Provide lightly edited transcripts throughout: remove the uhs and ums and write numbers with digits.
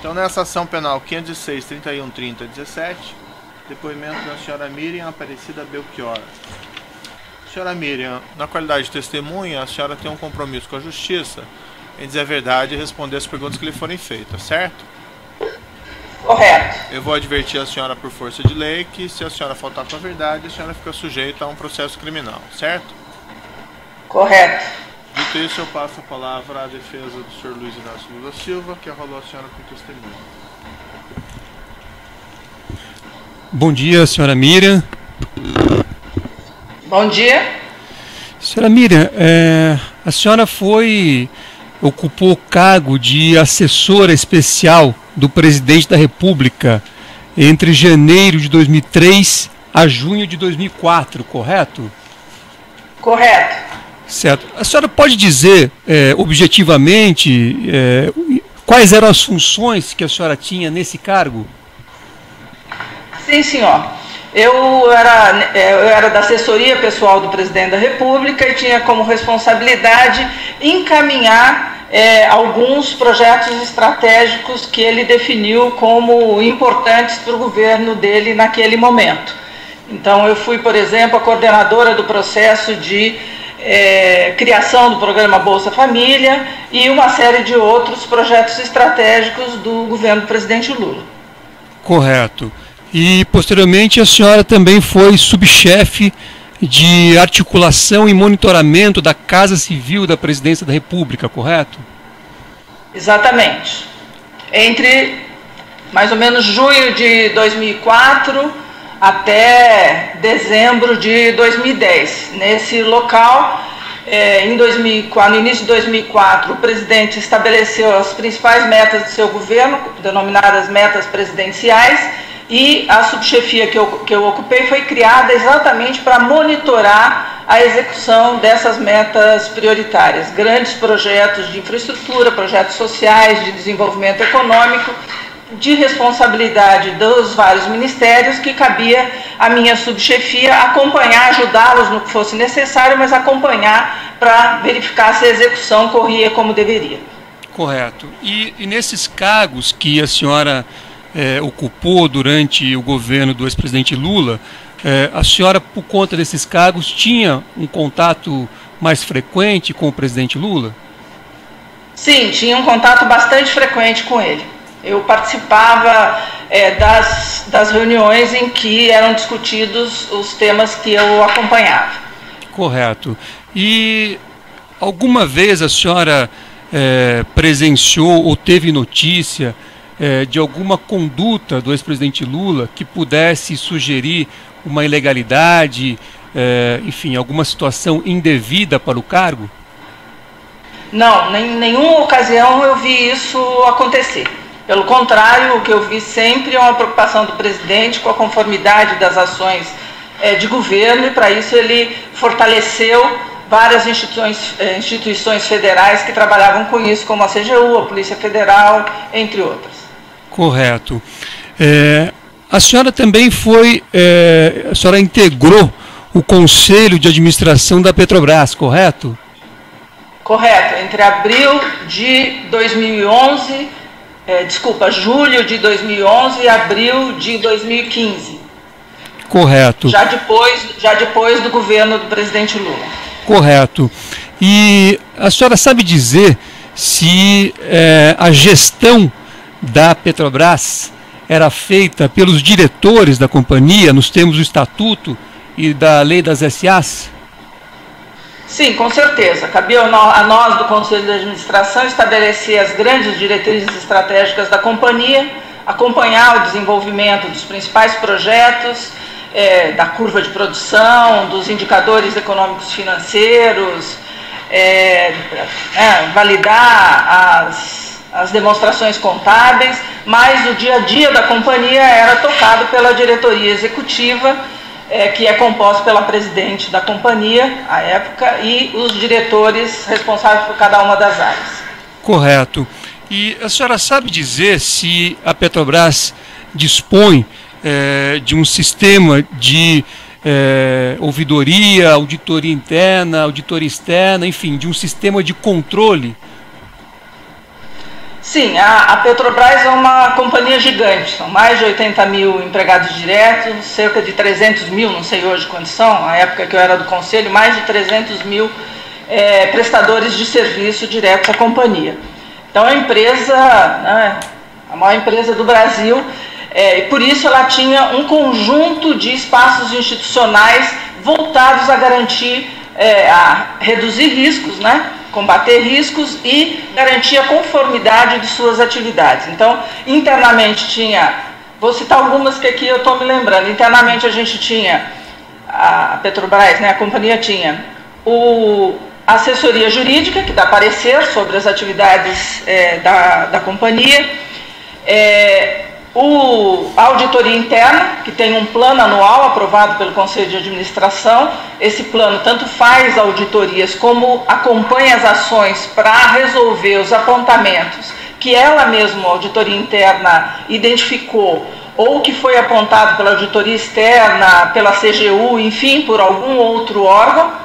Então, nessa ação penal 506-3130-17, depoimento da senhora Miriam Aparecida Belchior. Senhora Miriam, na qualidade de testemunha, a senhora tem um compromisso com a justiça em dizer a verdade e responder as perguntas que lhe forem feitas, certo? Correto. Eu vou advertir a senhora por força de lei que, se a senhora faltar com a verdade, a senhora fica sujeita a um processo criminal, certo? Correto. Dito isso, eu passo a palavra à defesa do senhor Luiz Inácio Lula Silva, que arrolou a senhora com testemunho. Bom dia, senhora Miriam. Bom dia. Senhora Miriam, a senhora ocupou o cargo de assessora especial do presidente da República entre janeiro de 2003 a junho de 2004, correto? Correto. Certo. A senhora pode dizer, objetivamente, quais eram as funções que a senhora tinha nesse cargo? Sim, senhor. Eu era da assessoria pessoal do presidente da República e tinha como responsabilidade encaminhar alguns projetos estratégicos que ele definiu como importantes para o governo dele naquele momento. Então, eu fui, por exemplo, a coordenadora do processo de criação do programa Bolsa Família e uma série de outros projetos estratégicos do governo do presidente Lula. Correto. E, posteriormente, a senhora também foi subchefe de articulação e monitoramento da Casa Civil da Presidência da República, correto? Exatamente. Entre mais ou menos junho de 2004 até dezembro de 2010. Nesse local, no início de 2004, o presidente estabeleceu as principais metas do seu governo, denominadas metas presidenciais, e a subchefia que eu ocupei foi criada exatamente para monitorar a execução dessas metas prioritárias. Grandes projetos de infraestrutura, projetos sociais, de desenvolvimento econômico, de responsabilidade dos vários ministérios, que cabia à minha subchefia acompanhar, ajudá-los no que fosse necessário, mas acompanhar para verificar se a execução corria como deveria. Correto. E nesses cargos que a senhora ocupou durante o governo do ex-presidente Lula, a senhora, por conta desses cargos, tinha um contato mais frequente com o presidente Lula? Sim, tinha um contato bastante frequente com ele. Eu participava das reuniões em que eram discutidos os temas que eu acompanhava. Correto. E alguma vez a senhora presenciou ou teve notícia de alguma conduta do ex-presidente Lula que pudesse sugerir uma ilegalidade, enfim, alguma situação indevida para o cargo? Não, em nenhuma ocasião eu vi isso acontecer. Pelo contrário, o que eu vi sempre é uma preocupação do presidente com a conformidade das ações de governo, e para isso ele fortaleceu várias instituições federais que trabalhavam com isso, como a CGU, a Polícia Federal, entre outras. Correto. A senhora também a senhora integrou o Conselho de Administração da Petrobras, correto? Correto. Entre abril de 2011, julho de 2011 e abril de 2015. Correto. Já depois do governo do presidente Lula. Correto. E a senhora sabe dizer se a gestão da Petrobras era feita pelos diretores da companhia, nos termos do Estatuto e da Lei das SAs? Sim, com certeza. Cabia a nós do Conselho de Administração estabelecer as grandes diretrizes estratégicas da companhia, acompanhar o desenvolvimento dos principais projetos, da curva de produção, dos indicadores econômicos financeiros, validar as demonstrações contábeis, mas o dia a dia da companhia era tocado pela diretoria executiva, que é composta pela presidente da companhia, à época, e os diretores responsáveis por cada uma das áreas. Correto. E a senhora sabe dizer se a Petrobras dispõe de um sistema de ouvidoria, auditoria interna, auditoria externa, enfim, de um sistema de controle? Sim, a Petrobras é uma companhia gigante, são mais de 80 mil empregados diretos, cerca de 300 mil, não sei hoje quantos são, na época que eu era do conselho, mais de 300 mil prestadores de serviço diretos à companhia. Então, a empresa, né, a maior empresa do Brasil, e por isso ela tinha um conjunto de espaços institucionais voltados a garantir, a reduzir riscos, né, combater riscos e garantir a conformidade de suas atividades. Então, internamente tinha, vou citar algumas que aqui eu estou me lembrando, internamente a gente tinha, a Petrobras, né, a companhia tinha a assessoria jurídica, que dá parecer sobre as atividades da companhia, a auditoria interna, que tem um plano anual aprovado pelo Conselho de Administração. Esse plano tanto faz auditorias como acompanha as ações para resolver os apontamentos que ela mesma, a auditoria interna, identificou, ou que foi apontado pela auditoria externa, pela CGU, enfim, por algum outro órgão.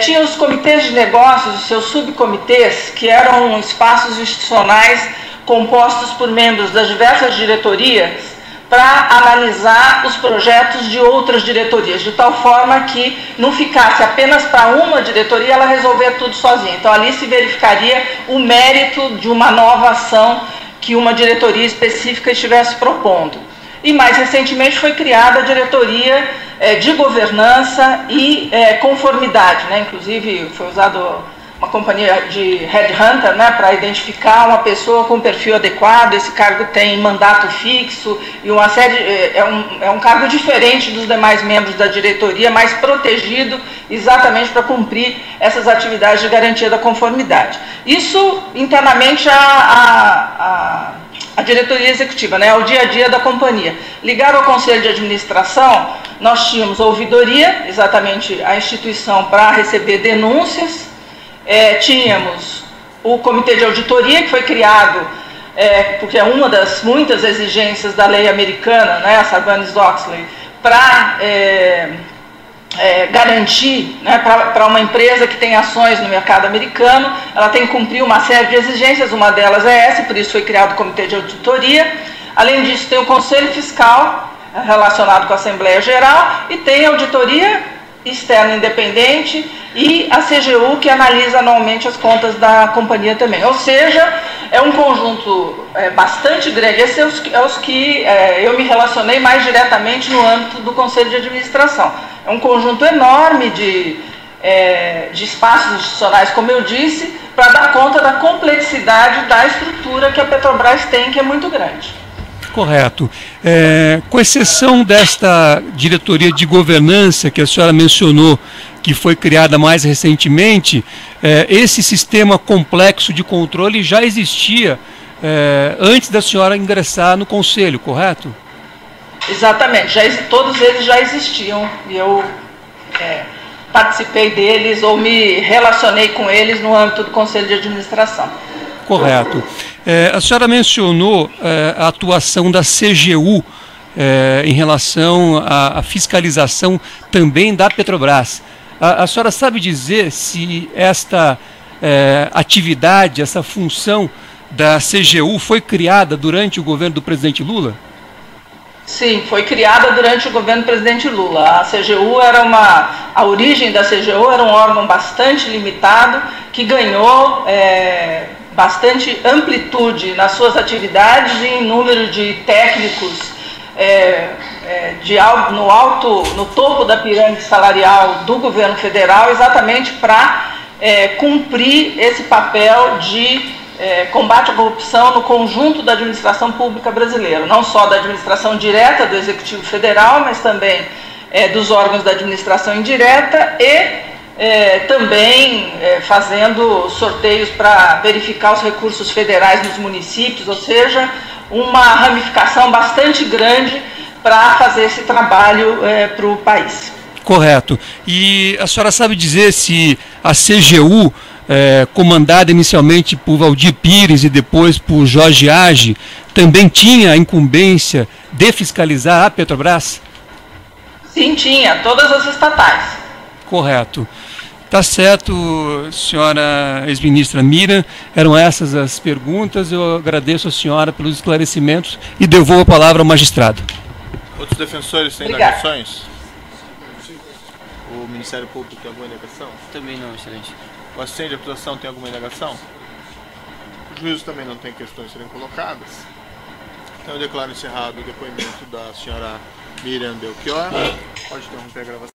Tinha os comitês de negócios, os seus subcomitês, que eram espaços institucionais compostos por membros das diversas diretorias para analisar os projetos de outras diretorias, de tal forma que não ficasse apenas para uma diretoria ela resolver tudo sozinha. Então ali se verificaria o mérito de uma nova ação que uma diretoria específica estivesse propondo. E mais recentemente foi criada a diretoria de governança e conformidade, né? Inclusive foi usado uma companhia de headhunter, né, para identificar uma pessoa com perfil adequado. Esse cargo tem mandato fixo e uma série, é um cargo diferente dos demais membros da diretoria, mais protegido exatamente para cumprir essas atividades de garantia da conformidade. Isso internamente a diretoria executiva, né, ao dia a dia da companhia. Ligado ao Conselho de Administração, nós tínhamos a ouvidoria, exatamente a instituição para receber denúncias. Tínhamos o Comitê de Auditoria, que foi criado porque é uma das muitas exigências da lei americana, né, a Sarbanes-Oxley, para garantir, né, para uma empresa que tem ações no mercado americano, ela tem que cumprir uma série de exigências, uma delas é essa, por isso foi criado o Comitê de Auditoria. Além disso, tem o Conselho Fiscal, relacionado com a Assembleia Geral, e tem a Auditoria Externa Independente e a CGU, que analisa anualmente as contas da companhia também. Ou seja, é um conjunto bastante grande. Esses é os que eu me relacionei mais diretamente no âmbito do Conselho de Administração. É um conjunto enorme de espaços institucionais, como eu disse, para dar conta da complexidade da estrutura que a Petrobras tem, que é muito grande. Correto. Com exceção desta diretoria de governança que a senhora mencionou, que foi criada mais recentemente, esse sistema complexo de controle já existia antes da senhora ingressar no conselho, correto? Exatamente, todos eles já existiam e eu participei deles ou me relacionei com eles no âmbito do Conselho de Administração. Correto. A senhora mencionou a atuação da CGU em relação à fiscalização também da Petrobras. A senhora sabe dizer se esta atividade, essa função da CGU foi criada durante o governo do presidente Lula? Sim, foi criada durante o governo do presidente Lula. A CGU a origem da CGU era um órgão bastante limitado, que ganhou bastante amplitude nas suas atividades e em número de técnicos no topo da pirâmide salarial do governo federal, exatamente para cumprir esse papel de combate à corrupção no conjunto da administração pública brasileira, não só da administração direta do Executivo Federal, mas também dos órgãos da administração indireta e também fazendo sorteios para verificar os recursos federais nos municípios, ou seja, uma ramificação bastante grande para fazer esse trabalho para o país. Correto. E a senhora sabe dizer se a CGU, comandada inicialmente por Valdir Pires e depois por Jorge Age, também tinha a incumbência de fiscalizar a Petrobras? Sim, tinha, todas as estatais. Correto. Tá certo, senhora ex-ministra Miriam, eram essas as perguntas. Eu agradeço a senhora pelos esclarecimentos e devolvo a palavra ao magistrado. Outros defensores têm Obrigada. indagações? O Ministério Público tem alguma indagação? Também não, excelente. O assistente de acusação tem alguma indagação? O juízo também não tem questões a serem colocadas. Então eu declaro encerrado o depoimento da senhora Miriam Belchior. Pode interromper a gravação.